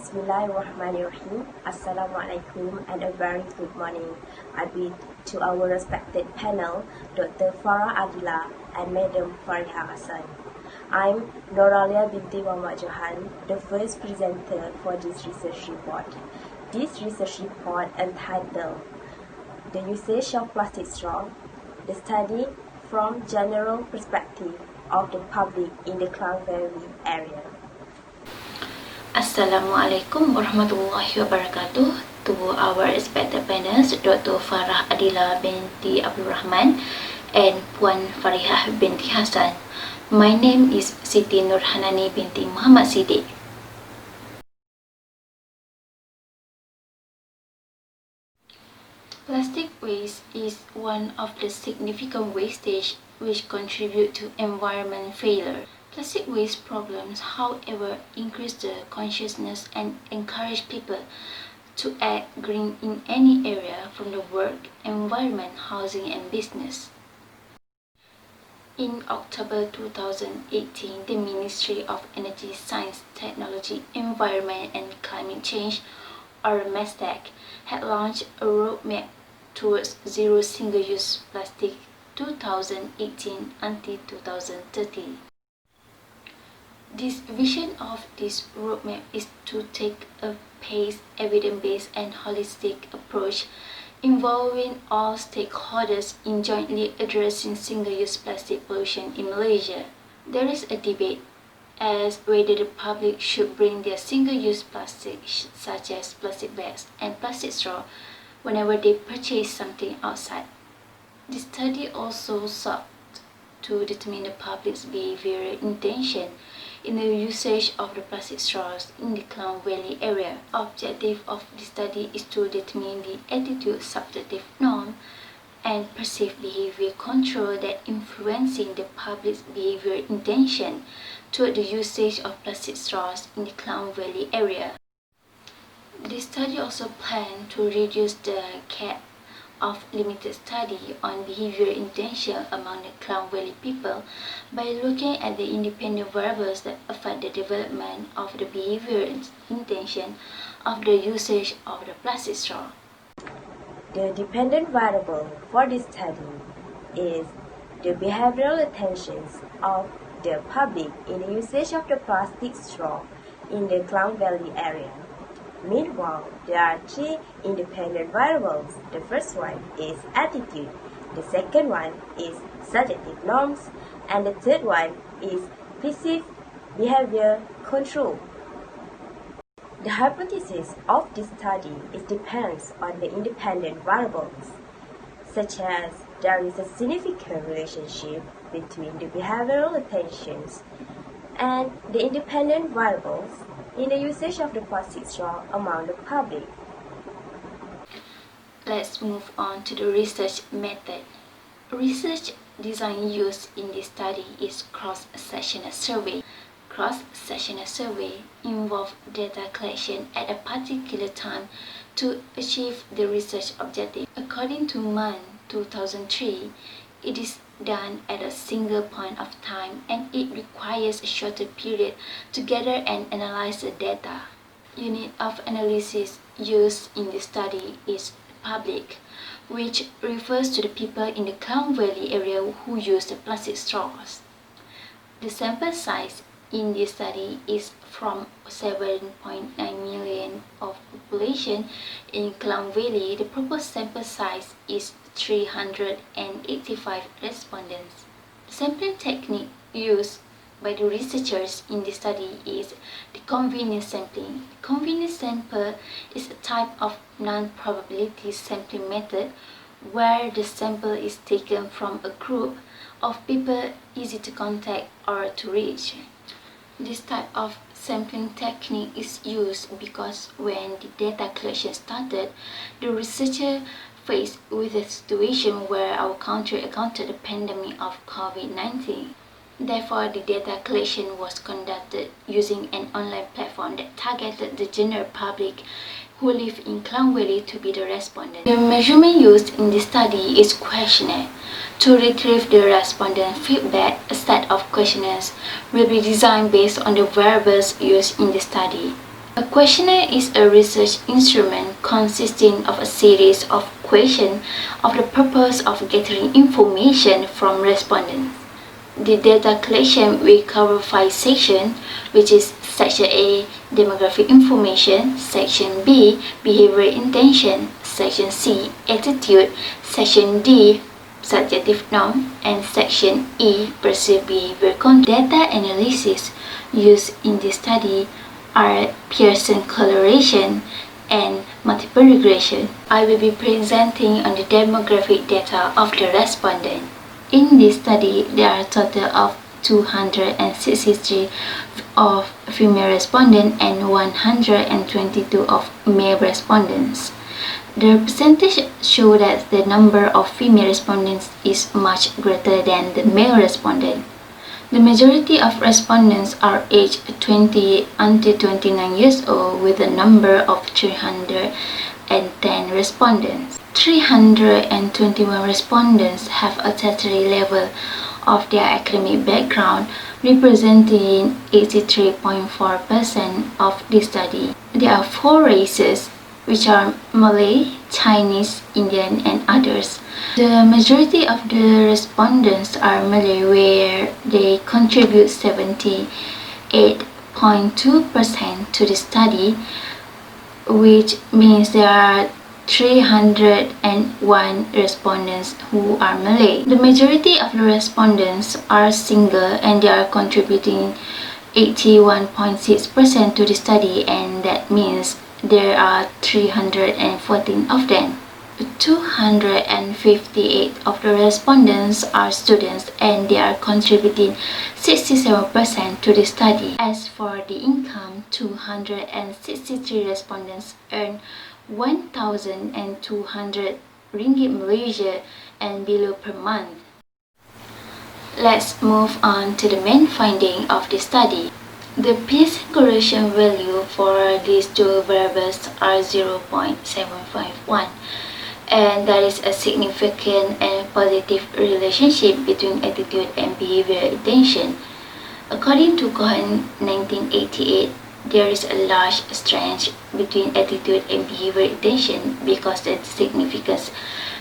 Bismillahirrahmanirrahim. Assalamualaikum and a very good morning. I bid to our respected panel, Dr. Farah Adila and Madam Fariha Hassan. I'm Noralia binti Muhammad Johan, the first presenter for this research report. This research report entitled The Usage of Plastic Straw, the study from general perspective of the public in the Klang Valley area. Assalamualaikum warahmatullahi wabarakatuh. To our respected panelists, Dr. Farah Adila binti Abdul Rahman and Puan Farihah binti Hassan. My name is Siti Nurhanani binti Muhammad Siddiq. Plastic waste is one of the significant wastage which contribute to environment failure. Plastic waste problems, however, increase the consciousness and encourage people to act green in any area from the work, environment, housing and business. In October 2018, the Ministry of Energy, Science, Technology, Environment and Climate Change, or MESTEC, had launched a roadmap towards zero single-use plastic 2018 until 2030. This vision of this roadmap is to take a paced, evidence-based and holistic approach involving all stakeholders in jointly addressing single-use plastic pollution in Malaysia. There is a debate as whether the public should bring their single-use plastics such as plastic bags and plastic straw whenever they purchase something outside. The study also sought to determine the public's behavioral intention in the usage of the plastic straws in the Klang Valley area. The objective of the study is to determine the attitude, subjective norm, and perceived behavior control that influencing the public's behavioral intention toward the usage of plastic straws in the Klang Valley area. The study also planned to reduce the gap of limited study on behavioral intention among the Klang Valley people by looking at the independent variables that affect the development of the behavioral intention of the usage of the plastic straw. The dependent variable for this study is the behavioral intentions of the public in the usage of the plastic straw in the Klang Valley area. Meanwhile, there are three independent variables. The first one is attitude, the second one is subjective norms, and the third one is perceived behavior control. The hypothesis of this study depends on the independent variables, such as there is a significant relationship between the behavioral intentions and the independent variables in the usage of the plastic straw among the public. Let's move on to the research method. Research design used in this study is cross-sectional survey. Cross-sectional survey involves data collection at a particular time to achieve the research objective. According to Mann 2003, it is done at a single point of time and it requires a shorter period to gather and analyze the data. Unit of analysis used in the study is public, which refers to the people in the Klang Valley area who use the plastic straws. The sample size in this study is from 7.9 million of population in Klang Valley. The proposed sample size is 385 respondents. The sampling technique used by the researchers in this study is the convenience sampling. The convenience sample is a type of non-probability sampling method where the sample is taken from a group of people easy to contact or to reach. This type of sampling technique is used because when the data collection started, the researcher faced with a situation where our country encountered the pandemic of COVID-19. Therefore, the data collection was conducted using an online platform that targeted the general public who live in Klang Valley to be the respondent. The measurement used in this study is questionnaire. To retrieve the respondent feedback, a set of questionnaires will be designed based on the variables used in the study. A questionnaire is a research instrument consisting of a series of questions of the purpose of gathering information from respondents. The data collection will cover 5 sections, which is Section A, demographic information, Section B, behavioral intention, Section C, attitude, Section D, subjective norm, and Section E, perceived behavior control. Data analysis used in this study are Pearson correlation and multiple regression. I will be presenting on the demographic data of the respondent. In this study, there are a total of 263 of female respondents and 122 of male respondents. The percentage show that the number of female respondents is much greater than the male respondent. The majority of respondents are aged 20 until 29 years old, with a number of 310 respondents. 321 respondents have a tertiary level of their academic background, representing 83.4% of the study. There are 4 races, which are Malay, Chinese, Indian, and others. The majority of the respondents are Malay, where they contribute 78.2% to the study, which means there are 301 respondents who are Malay. The majority of the respondents are single, and they are contributing 81.6% to the study, and that means there are 314 of them. 258 of the respondents are students, and they are contributing 67% to the study. As for the income, 263 respondents earn 1,200 ringgit Malaysia and below per month. Let's move on to the main finding of the study. The Pearson correlation value for these two variables are 0.751, and there is a significant and positive relationship between attitude and behavioral intention. According to Cohen 1988, there is a large strength between attitude and behavioral intention because the significance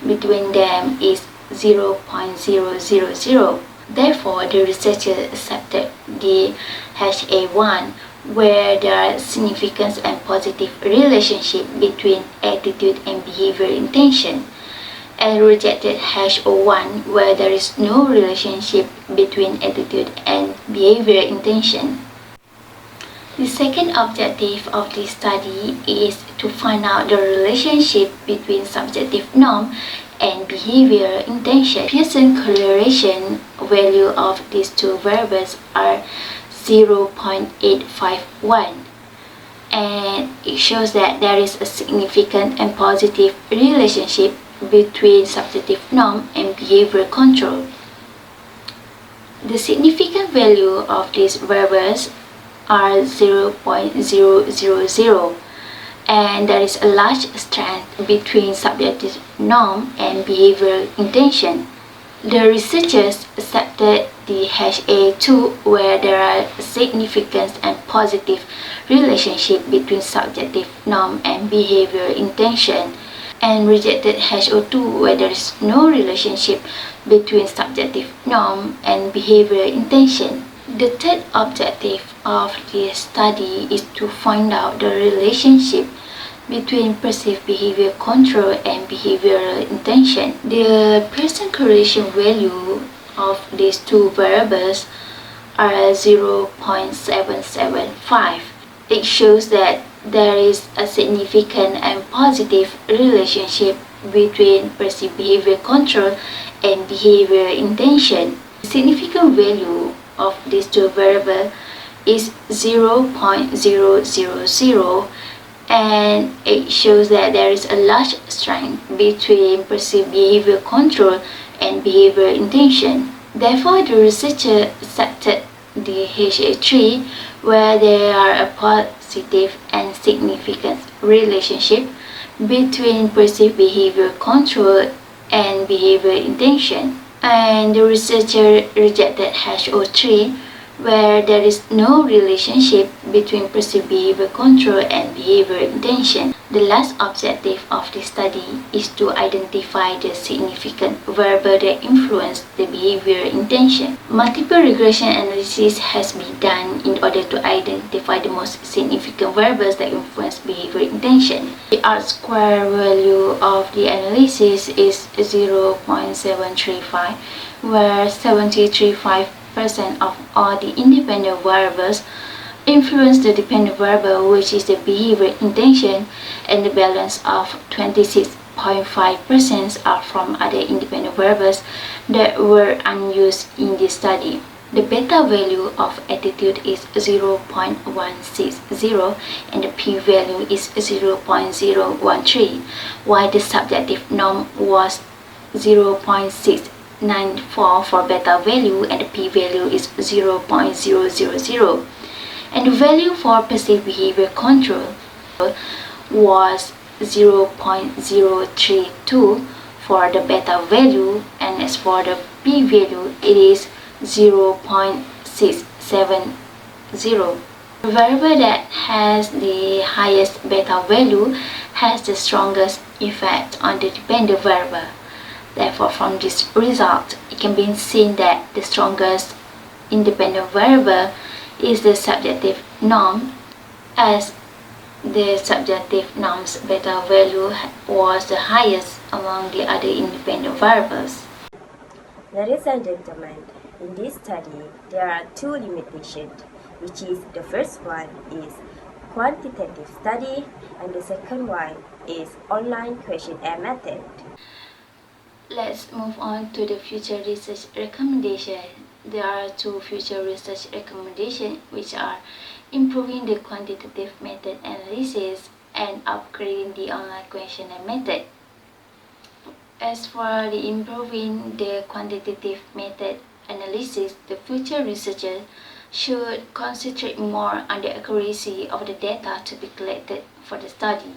between them is 0.000. Therefore, the researchers accepted the HA1, where there are significant and positive relationship between attitude and behavioral intention, and rejected HO1, where there is no relationship between attitude and behavioral intention. The second objective of this study is to find out the relationship between subjective norm and behavioral intention. Pearson correlation value of these two variables are 0.851, and it shows that there is a significant and positive relationship between subjective norm and behavioral control. The significant value of these variables are 0.000, and there is a large strength between subjective norm and behavioral intention. The researchers accepted the HA2, where there are significant and positive relationship between subjective norm and behavioral intention, and rejected HO2, where there is no relationship between subjective norm and behavioral intention. The third objective of this study is to find out the relationship between perceived behavior control and behavioral intention. The Pearson correlation value of these two variables are 0.775. It shows that there is a significant and positive relationship between perceived behavior control and behavioral intention. The significant value of these two variables is 0.000, and it shows that there is a large strength between perceived behavior control and behavioral intention. Therefore, the researcher accepted the HA3, where there are a positive and significant relationship between perceived behavior control and behavioral intention. And the researcher rejected HO3, where there is no relationship between perceived behavior control and behavior intention. The last objective of the study is to identify the significant variable that influence the behavior intention. Multiple regression analysis has been done in order to identify the most significant variables that influence behavior intention. The R-square value of the analysis is 0.735, where 735% of all the independent variables influence the dependent variable, which is the behavior intention, and the balance of 26.5% are from other independent variables that were unused in this study. The beta value of attitude is 0.160 and the p-value is 0.013, while the subjective norm was 0.694 for beta value and the p-value is 0.000. And the value for perceived behavior control was 0.032 for the beta value, and as for the p-value it is 0.670. The variable that has the highest beta value has the strongest effect on the dependent variable. Therefore, from this result, it can be seen that the strongest independent variable is the subjective norm, as the subjective norm's beta value was the highest among the other independent variables. Ladies and gentlemen, in this study, there are two limitations, which is the first one is quantitative study and the second one is online questionnaire method. Let's move on to the future research recommendation. There are two future research recommendations, which are improving the quantitative method analysis and upgrading the online questionnaire method. As for the improving the quantitative method analysis, the future researchers should concentrate more on the accuracy of the data to be collected for the study.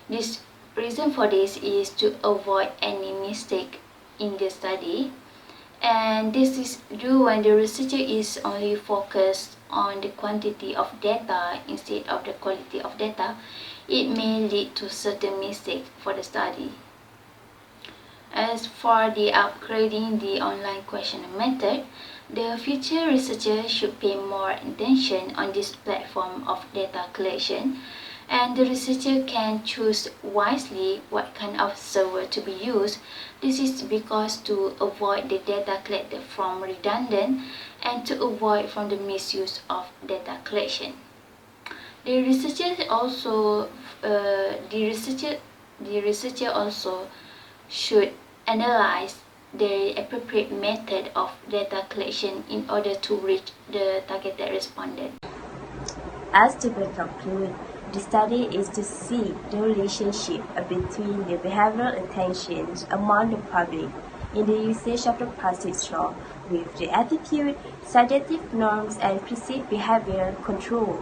This reason for this is to avoid any mistake in the study, and this is due when the researcher is only focused on the quantity of data instead of the quality of data. It may lead to certain mistakes for the study. As for the upgrading the online questionnaire method, the future researcher should pay more attention on this platform of data collection, and the researcher can choose wisely what kind of server to be used. This is because to avoid the data collected from redundant and to avoid from the misuse of data collection. The researcher also should analyze the appropriate method of data collection in order to reach the targeted respondent. As to conclude, the study is to see the relationship between the behavioral attentions among the public in the usage of the plastic straw with the attitude, subjective norms, and perceived behavior control.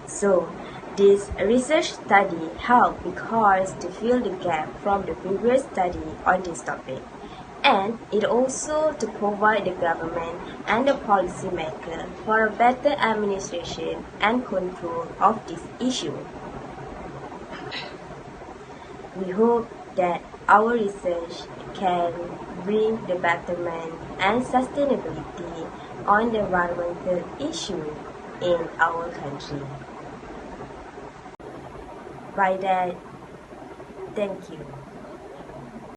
So, this research study helped because to fill the gap from the previous study on this topic, and it also to provide the government and the policymaker for a better administration and control of this issue. We hope that our research can bring the betterment and sustainability on the environmental issue in our country. By that, thank you.